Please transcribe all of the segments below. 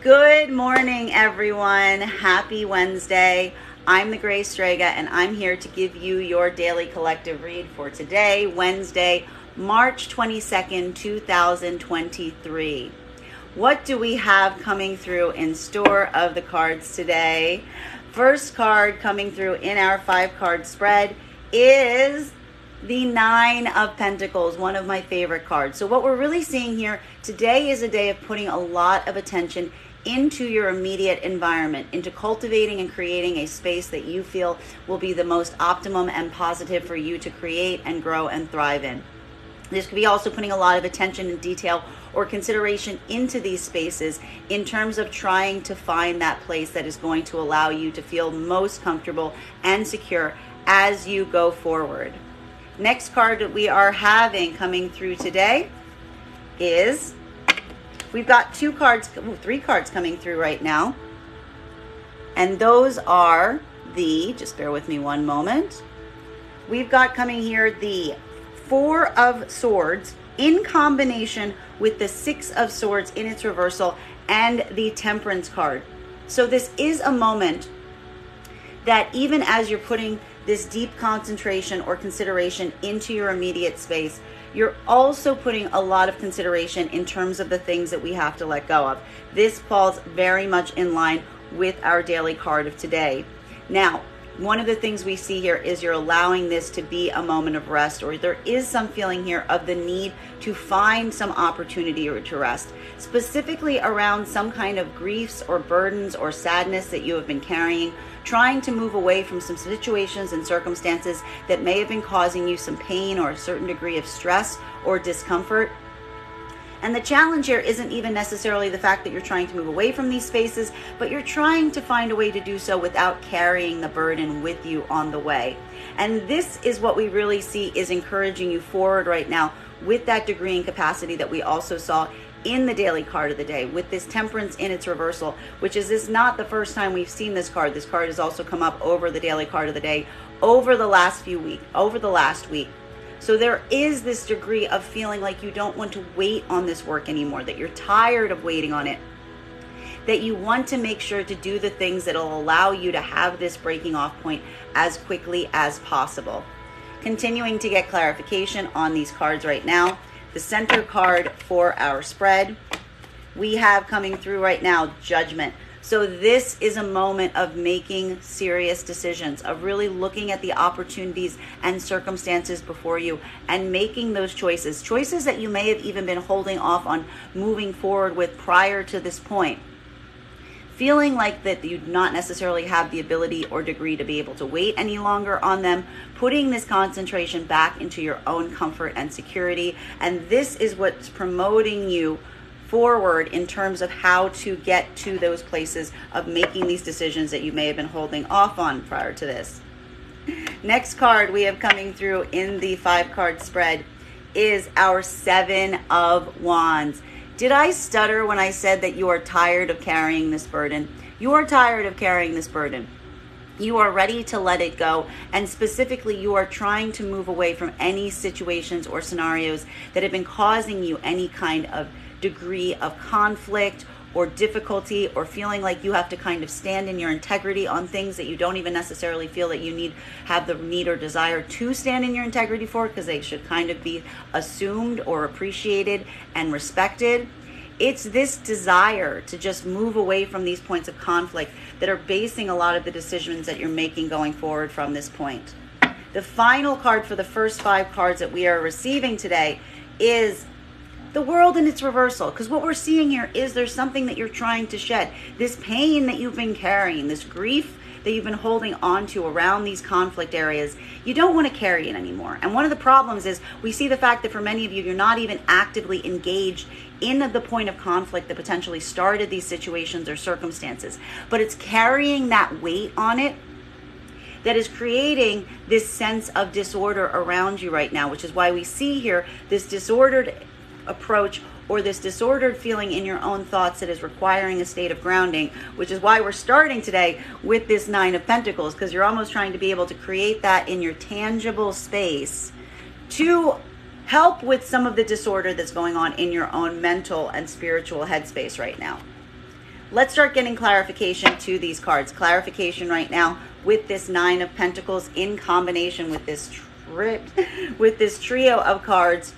Good morning, everyone. Happy Wednesday. I'm the Gray Strega, and I'm here to give you your daily collective read for today, Wednesday, March 22nd, 2023. What do we have coming through in store of the cards today? First card coming through in our 5-card spread is the 9 of Pentacles, one of my favorite cards. So what we're really seeing here today is a day of putting a lot of attention into your immediate environment, into cultivating and creating a space that you feel will be the most optimum and positive for you to create and grow and thrive in. This could be also putting a lot of attention and detail or consideration into these spaces in terms of trying to find that place that is going to allow you to feel most comfortable and secure as you go forward. Next card that we are having coming through today is, we've got 3 cards coming through right now. And those are just bear with me one moment. We've got coming here the 4 of Swords in combination with the 6 of Swords in its reversal and the Temperance card. So this is a moment that even as you're putting this deep concentration or consideration into your immediate space, you're also putting a lot of consideration in terms of the things that we have to let go of. This falls very much in line with our daily card of today. Now, one of the things we see here is you're allowing this to be a moment of rest, or there is some feeling here of the need to find some opportunity or to rest, specifically around some kind of griefs or burdens or sadness that you have been carrying, trying to move away from some situations and circumstances that may have been causing you some pain or a certain degree of stress or discomfort. And the challenge here isn't even necessarily the fact that you're trying to move away from these spaces, but you're trying to find a way to do so without carrying the burden with you on the way. And this is what we really see is encouraging you forward right now with that degree and capacity that we also saw in the daily card of the day with this Temperance in its reversal, which is not the first time we've seen this card. This card has also come up over the daily card of the day over the last week. So there is this degree of feeling like you don't want to wait on this work anymore, that you're tired of waiting on it, that you want to make sure to do the things that will allow you to have this breaking off point as quickly as possible. Continuing to get clarification on these cards right now. The center card for our spread, we have coming through right now, Judgment. So this is a moment of making serious decisions, of really looking at the opportunities and circumstances before you and making those choices that you may have even been holding off on moving forward with prior to this point. Feeling like that you do not necessarily have the ability or degree to be able to wait any longer on them, putting this concentration back into your own comfort and security. And this is what's promoting you forward in terms of how to get to those places of making these decisions that you may have been holding off on prior to this. Next card we have coming through in the 5-card spread is our 7 of Wands. Did I stutter when I said that you are tired of carrying this burden? You are tired of carrying this burden. You are ready to let it go, and specifically you are trying to move away from any situations or scenarios that have been causing you any kind of degree of conflict or difficulty, or feeling like you have to kind of stand in your integrity on things that you don't even necessarily feel that you have the need or desire to stand in your integrity for, because they should kind of be assumed or appreciated and respected. It's this desire to just move away from these points of conflict that are basing a lot of the decisions that you're making going forward from this point. The final card for the first 5 cards that we are receiving today is the World in its reversal, because what we're seeing here is there's something that you're trying to shed. This pain that you've been carrying, this grief that you've been holding on to around these conflict areas, you don't want to carry it anymore. And one of the problems is we see the fact that for many of you, you're not even actively engaged in the point of conflict that potentially started these situations or circumstances, but it's carrying that weight on it that is creating this sense of disorder around you right now, which is why we see here this disordered approach or this disordered feeling in your own thoughts that is requiring a state of grounding, which is why we're starting today with this 9 of Pentacles, because you're almost trying to be able to create that in your tangible space to help with some of the disorder that's going on in your own mental and spiritual headspace right now. let's start getting clarification to these cards. Clarification right now with this Nine of Pentacles in combination with this trio of cards.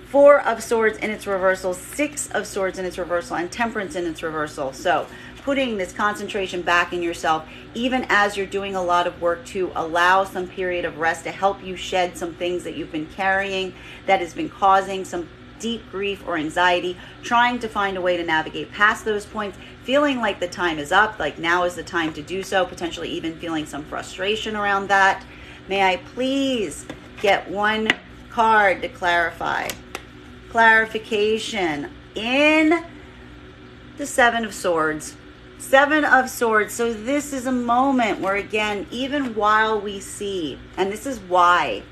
Four of Swords in its reversal, Six of Swords in its reversal, and Temperance in its reversal. So putting this concentration back in yourself, even as you're doing a lot of work to allow some period of rest to help you shed some things that you've been carrying that has been causing some deep grief or anxiety, trying to find a way to navigate past those points, feeling like the time is up, like now is the time to do so, potentially even feeling some frustration around that. May I please get one card to clarify? Clarification in the Seven of Swords. Seven of Swords. So this is a moment where, again, even while we see, and this is why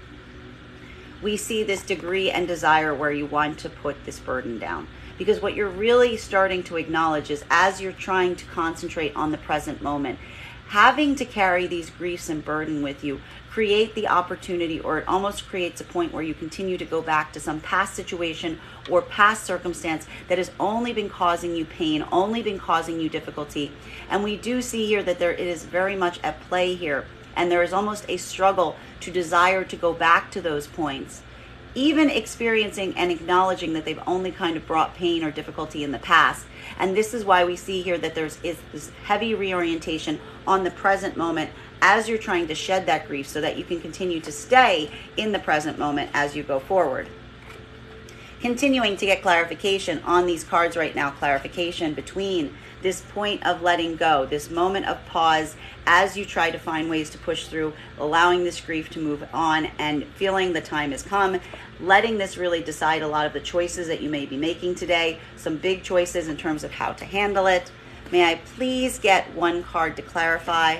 we see this degree and desire where you want to put this burden down. Because what you're really starting to acknowledge is, as you're trying to concentrate on the present moment, having to carry these griefs and burden with you create the opportunity, or it almost creates a point where you continue to go back to some past situation or past circumstance that has only been causing you pain, only been causing you difficulty. And we do see here that it is very much at play here, and there is almost a struggle to desire to go back to those points, even experiencing and acknowledging that they've only kind of brought pain or difficulty in the past. And this is why we see here that is this heavy reorientation on the present moment as you're trying to shed that grief so that you can continue to stay in the present moment as you go forward. Continuing to get clarification on these cards right now, clarification between this point of letting go, this moment of pause as you try to find ways to push through, allowing this grief to move on and feeling the time has come, letting this really decide a lot of the choices that you may be making today, some big choices in terms of how to handle it. May I please get one card to clarify?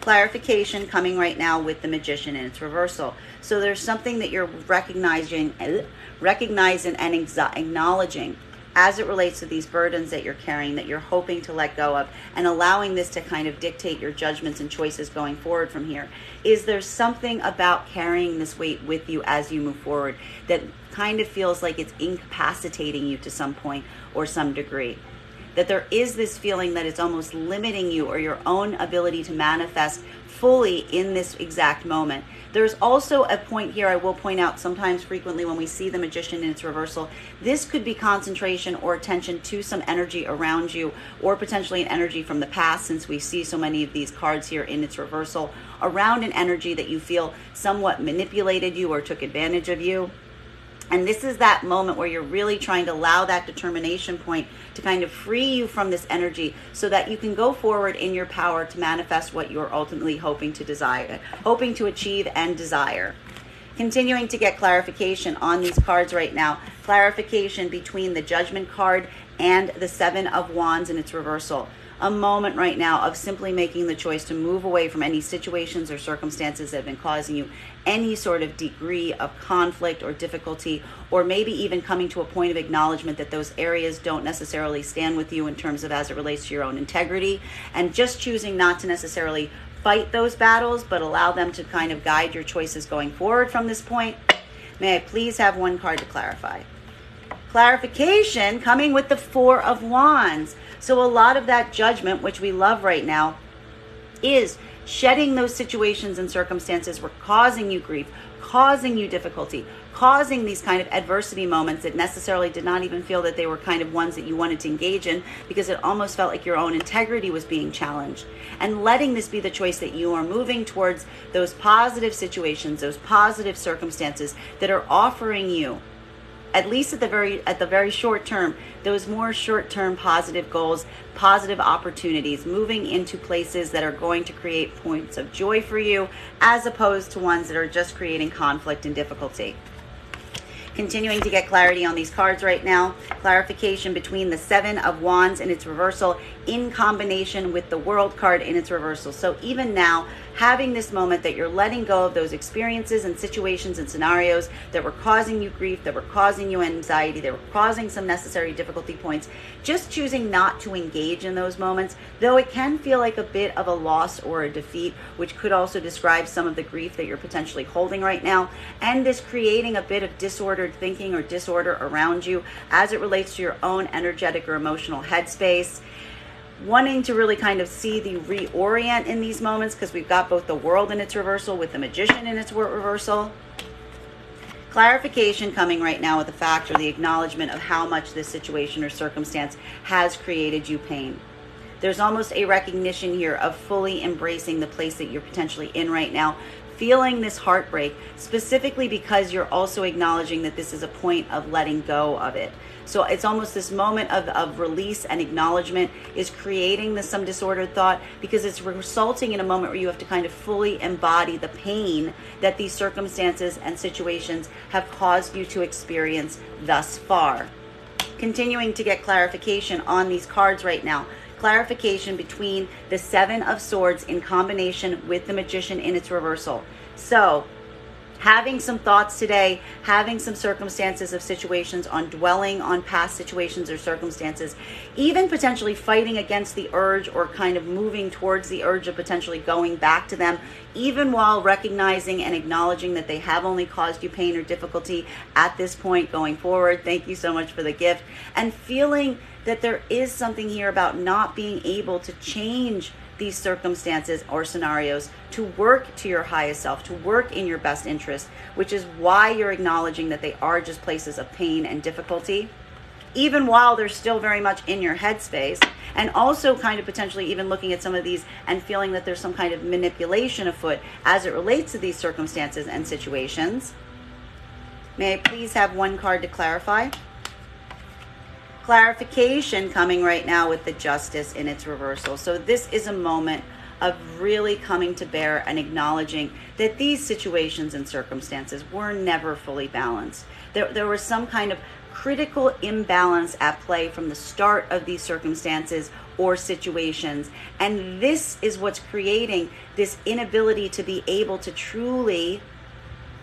Clarification coming right now with the Magician in its reversal. So there's something that you're recognizing and acknowledging as it relates to these burdens that you're carrying, that you're hoping to let go of, and allowing this to kind of dictate your judgments and choices going forward from here. Is there something about carrying this weight with you as you move forward that kind of feels like it's incapacitating you to some point or some degree? That there is this feeling that it's almost limiting you or your own ability to manifest fully in this exact moment. There's also a point here I will point out, sometimes frequently when we see the Magician in its reversal, this could be concentration or attention to some energy around you, or potentially an energy from the past, since we see so many of these cards here in its reversal, around an energy that you feel somewhat manipulated you or took advantage of you. And this is that moment where you're really trying to allow that determination point to kind of free you from this energy so that you can go forward in your power to manifest what you're ultimately hoping to achieve and desire. Continuing to get clarification on these cards right now. Clarification between the Judgment card and the Seven of Wands in its reversal. A moment right now of simply making the choice to move away from any situations or circumstances that have been causing you any sort of degree of conflict or difficulty, or maybe even coming to a point of acknowledgement that those areas don't necessarily stand with you in terms of as it relates to your own integrity, and just choosing not to necessarily fight those battles, but allow them to kind of guide your choices going forward from this point. May I please have one card to clarify? Clarification coming with the Four of Wands. So a lot of that judgment, which we love right now, is shedding those situations and circumstances were causing you grief, causing you difficulty, causing these kind of adversity moments that necessarily did not even feel that they were kind of ones that you wanted to engage in, because it almost felt like your own integrity was being challenged. And letting this be the choice that you are moving towards those positive situations, those positive circumstances that are offering you, at least at the very short term, those more short-term positive goals, positive opportunities, moving into places that are going to create points of joy for you, as opposed to ones that are just creating conflict and difficulty. Continuing to get clarity on these cards right now. Clarification between the Seven of Wands in its reversal in combination with the World card in its reversal. So even now, having this moment that you're letting go of those experiences and situations and scenarios that were causing you grief, that were causing you anxiety, that were causing some necessary difficulty points, just choosing not to engage in those moments, though it can feel like a bit of a loss or a defeat, which could also describe some of the grief that you're potentially holding right now, and this creating a bit of disordered thinking or disorder around you as it relates to your own energetic or emotional headspace. Wanting to really kind of see the reorient in these moments, because we've got both the World in its reversal with the Magician in its reversal. Clarification coming right now with the fact or the acknowledgement of how much this situation or circumstance has created you pain. There's almost a recognition here of fully embracing the place that you're potentially in right now, feeling this heartbreak, specifically because you're also acknowledging that this is a point of letting go of it. So it's almost this moment of release and acknowledgement is creating some disordered thought, because it's resulting in a moment where you have to kind of fully embody the pain that these circumstances and situations have caused you to experience thus far. Continuing to get clarification on these cards right now. Clarification between the Seven of Swords in combination with the Magician in its reversal. So having some thoughts today, having some circumstances of situations on dwelling on past situations or circumstances, even potentially fighting against the urge or kind of moving towards the urge of potentially going back to them, even while recognizing and acknowledging that they have only caused you pain or difficulty at this point going forward. Thank you so much for the gift. And feeling that there is something here about not being able to change these circumstances or scenarios to work to your highest self, to work in your best interest, which is why you're acknowledging that they are just places of pain and difficulty, even while they're still very much in your headspace. And also kind of potentially even looking at some of these and feeling that there's some kind of manipulation afoot as it relates to these circumstances and situations. May I please have one card to clarify? Clarification coming right now with the Justice in its reversal. So this is a moment of really coming to bear and acknowledging that these situations and circumstances were never fully balanced. There was some kind of critical imbalance at play from the start of these circumstances or situations. And this is what's creating this inability to be able to truly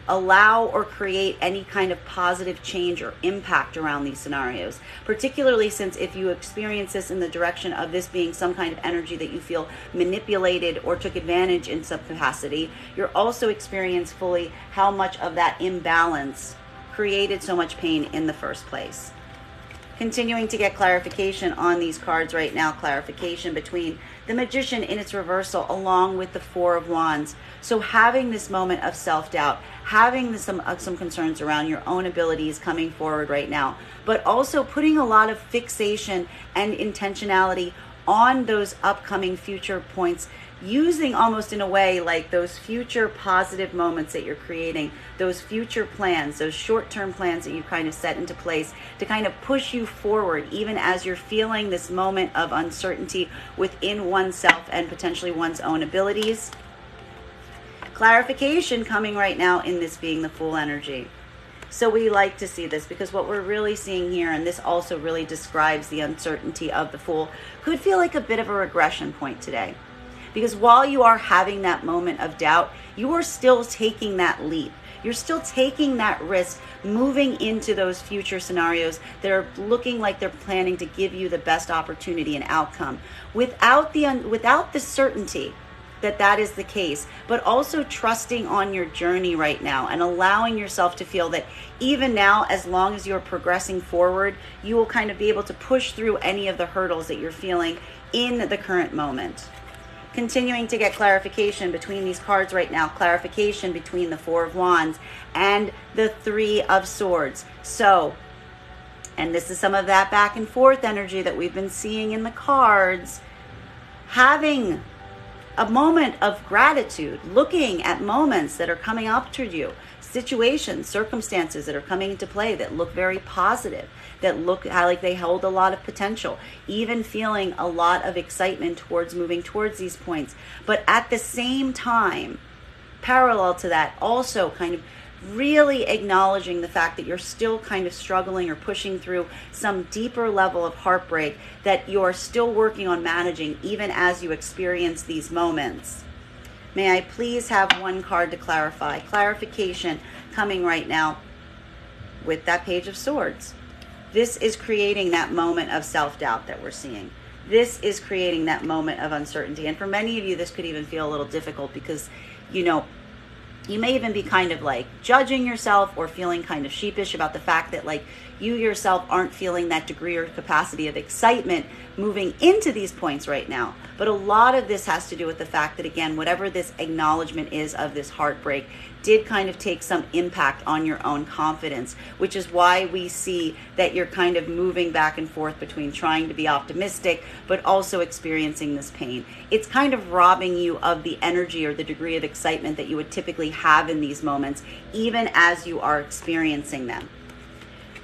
allow or create any kind of positive change or impact around these scenarios, particularly since if you experience this in the direction of this being some kind of energy that you feel manipulated or took advantage in some capacity, you're also experiencing fully how much of that imbalance created so much pain in the first place. Continuing to get clarification on these cards right now, clarification between the Magician in its reversal along with the Four of Wands. So having this moment of self-doubt, having some concerns around your own abilities coming forward right now, but also putting a lot of fixation and intentionality on those upcoming future points, using almost in a way like those future positive moments that you're creating, those future plans, those short-term plans that you kind of set into place to kind of push you forward, even as you're feeling this moment of uncertainty within oneself and potentially one's own abilities. Clarification coming right now in this being the Fool energy. So we like to see this because what we're really seeing here, and this also really describes the uncertainty of the Fool, could feel like a bit of a regression point today. Because while you are having that moment of doubt, you are still taking that leap. You're still taking that risk, moving into those future scenarios that are looking like they're planning to give you the best opportunity and outcome, without the certainty that that is the case, but also trusting on your journey right now and allowing yourself to feel that even now, as long as you're progressing forward, you will kind of be able to push through any of the hurdles that you're feeling in the current moment. Continuing to get clarification between these cards right now, clarification between the Four of Wands and the Three of Swords. So, and this is some of that back and forth energy that we've been seeing in the cards, having a moment of gratitude, looking at moments that are coming up to you, situations, circumstances that are coming into play that look very positive, that look like they hold a lot of potential, even feeling a lot of excitement towards moving towards these points. But at the same time, parallel to that, also kind of really acknowledging the fact that you're still kind of struggling or pushing through some deeper level of heartbreak that you're still working on managing even as you experience these moments. May I please have one card to clarify? Clarification coming right now with that Page of Swords. This is creating that moment of self-doubt that we're seeing. This is creating that moment of uncertainty. And for many of you, this could even feel a little difficult because, you know, you may even be kind of like judging yourself or feeling kind of sheepish about the fact that like you yourself aren't feeling that degree or capacity of excitement moving into these points right now. But a lot of this has to do with the fact that, again, whatever this acknowledgement is of this heartbreak did kind of take some impact on your own confidence, which is why we see that you're kind of moving back and forth between trying to be optimistic, but also experiencing this pain. It's kind of robbing you of the energy or the degree of excitement that you would typically have in these moments, even as you are experiencing them.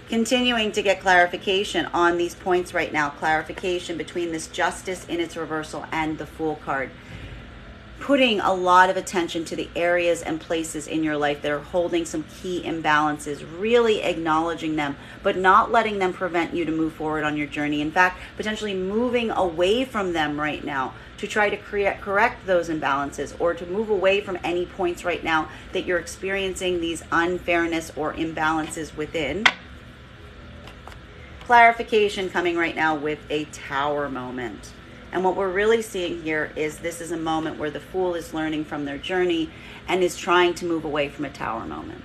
Continuing to get clarification on these points right now, clarification between this Justice in its reversal and the Fool card. Putting a lot of attention to the areas and places in your life that are holding some key imbalances, really acknowledging them, but not letting them prevent you to move forward on your journey. In fact, potentially moving away from them right now to try to correct those imbalances, or to move away from any points right now that you're experiencing these unfairness or imbalances within. Clarification coming right now with a Tower moment. And what we're really seeing here is this is a moment where the Fool is learning from their journey and is trying to move away from a Tower moment.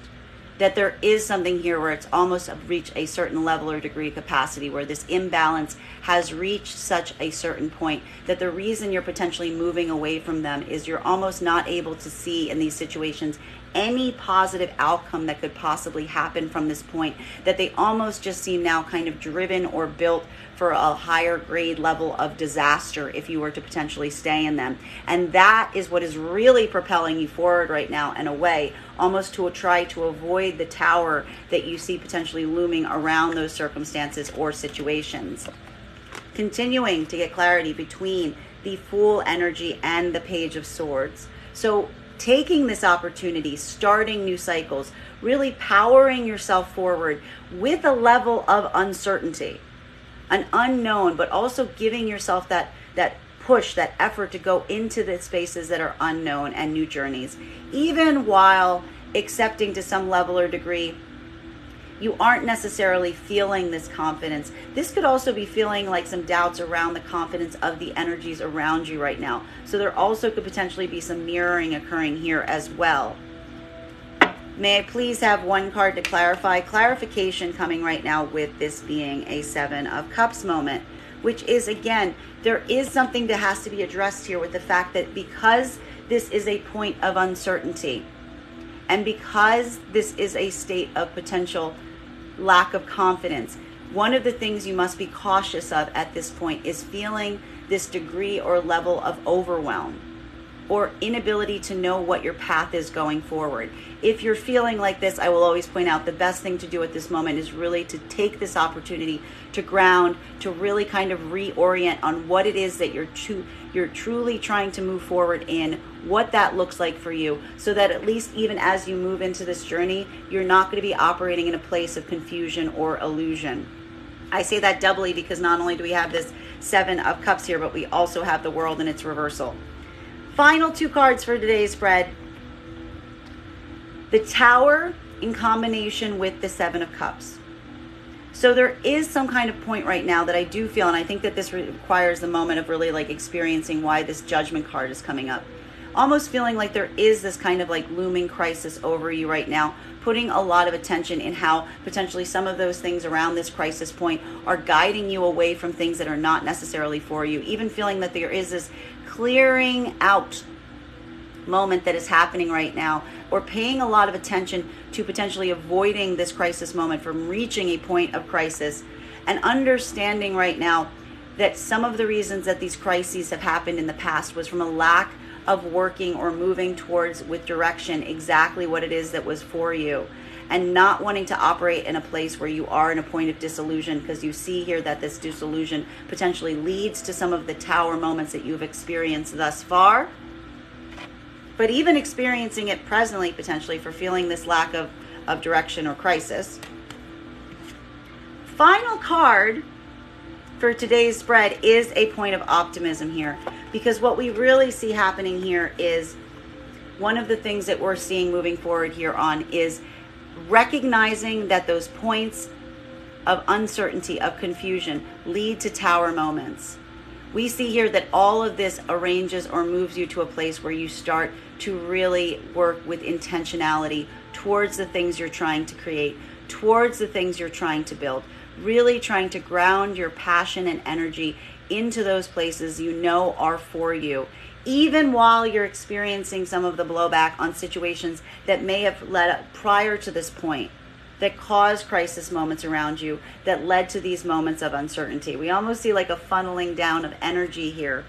That there is something here where it's almost reached a certain level or degree of capacity, where this imbalance has reached such a certain point that the reason you're potentially moving away from them is you're almost not able to see in these situations any positive outcome that could possibly happen from this point, that they almost just seem now kind of driven or built for a higher grade level of disaster if you were to potentially stay in them. And that is what is really propelling you forward right now in a way, almost to try to avoid the Tower that you see potentially looming around those circumstances or situations. Continuing to get clarity between the Fool energy and the Page of Swords. So taking this opportunity, starting new cycles, really powering yourself forward with a level of uncertainty, an unknown, but also giving yourself that push, that effort to go into the spaces that are unknown and new journeys, even while accepting to some level or degree you aren't necessarily feeling this confidence. This could also be feeling like some doubts around the confidence of the energies around you right now. So there also could potentially be some mirroring occurring here as well. May I please have one card to clarify? Clarification coming right now with this being a Seven of Cups moment, which is, again, there is something that has to be addressed here with the fact that because this is a point of uncertainty, and because this is a state of potential lack of confidence, one of the things you must be cautious of at this point is feeling this degree or level of overwhelm or inability to know what your path is going forward. If you're feeling like this, I will always point out the best thing to do at this moment is really to take this opportunity to ground, to really kind of reorient on what it is that you're truly trying to move forward in, what that looks like for you, so that at least even as you move into this journey, you're not going to be operating in a place of confusion or illusion. I say that doubly because not only do we have this Seven of Cups here, but we also have the World in its reversal. Final two cards for today's spread. The Tower in combination with the Seven of Cups. So there is some kind of point right now that I do feel, and I think that this requires the moment of really like experiencing why this Judgment card is coming up. Almost feeling like there is this kind of like looming crisis over you right now, putting a lot of attention in how potentially some of those things around this crisis point are guiding you away from things that are not necessarily for you. Even feeling that there is this clearing out moment that is happening right now, or paying a lot of attention to potentially avoiding this crisis moment from reaching a point of crisis, and understanding right now that some of the reasons that these crises have happened in the past was from a lack of working or moving towards with direction exactly what it is that was for you, and not wanting to operate in a place where you are in a point of disillusion, because you see here that this disillusion potentially leads to some of the Tower moments that you've experienced thus far, but even experiencing it presently potentially for feeling this lack of direction or crisis. Final card for today's spread is a point of optimism here, because what we really see happening here is one of the things that we're seeing moving forward here on is recognizing that those points of uncertainty, of confusion, lead to tower moments. We see here that all of this arranges or moves you to a place where you start to really work with intentionality towards the things you're trying to create, towards the things you're trying to build, really trying to ground your passion and energy into those places you know are for you, even while you're experiencing some of the blowback on situations that may have led up prior to this point, that caused crisis moments around you, that led to these moments of uncertainty. We almost see like a funneling down of energy here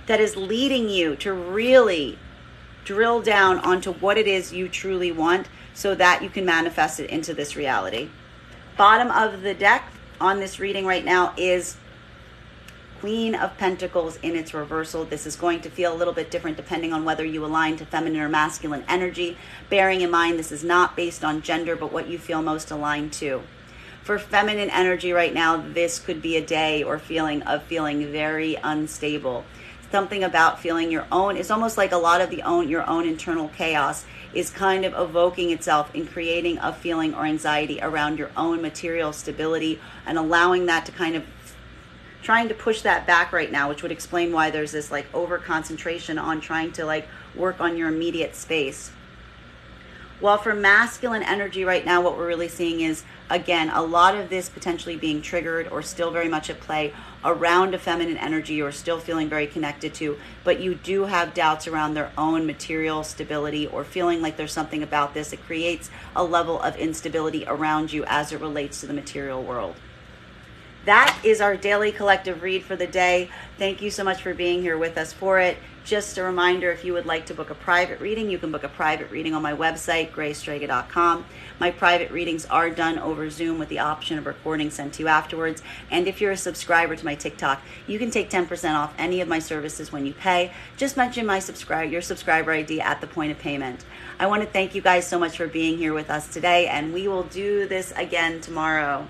that is leading you to really drill down onto what it is you truly want so that you can manifest it into this reality. Bottom of the deck on this reading right now is Queen of Pentacles in its reversal. This is going to feel a little bit different depending on whether you align to feminine or masculine energy. Bearing in mind, this is not based on gender, but what you feel most aligned to. For feminine energy right now, this could be a day or feeling very unstable. Something about feeling your own, it's almost like a lot of your own internal chaos is kind of evoking itself in creating a feeling or anxiety around your own material stability and allowing that to kind of trying to push that back right now, which would explain why there's this like over concentration on trying to like work on your immediate space. While for masculine energy right now, what we're really seeing is, again, a lot of this potentially being triggered or still very much at play around a feminine energy you're still feeling very connected to, but you do have doubts around their own material stability or feeling like there's something about this that creates a level of instability around you as it relates to the material world. That is our daily collective read for the day. Thank you so much for being here with us for it. Just a reminder, if you would like to book a private reading, you can book a private reading on my website, graystrega.com. My private readings are done over Zoom with the option of recording sent to you afterwards. And if you're a subscriber to my TikTok, you can take 10% off any of my services when you pay. Just mention your subscriber ID at the point of payment. I want to thank you guys so much for being here with us today, and we will do this again tomorrow.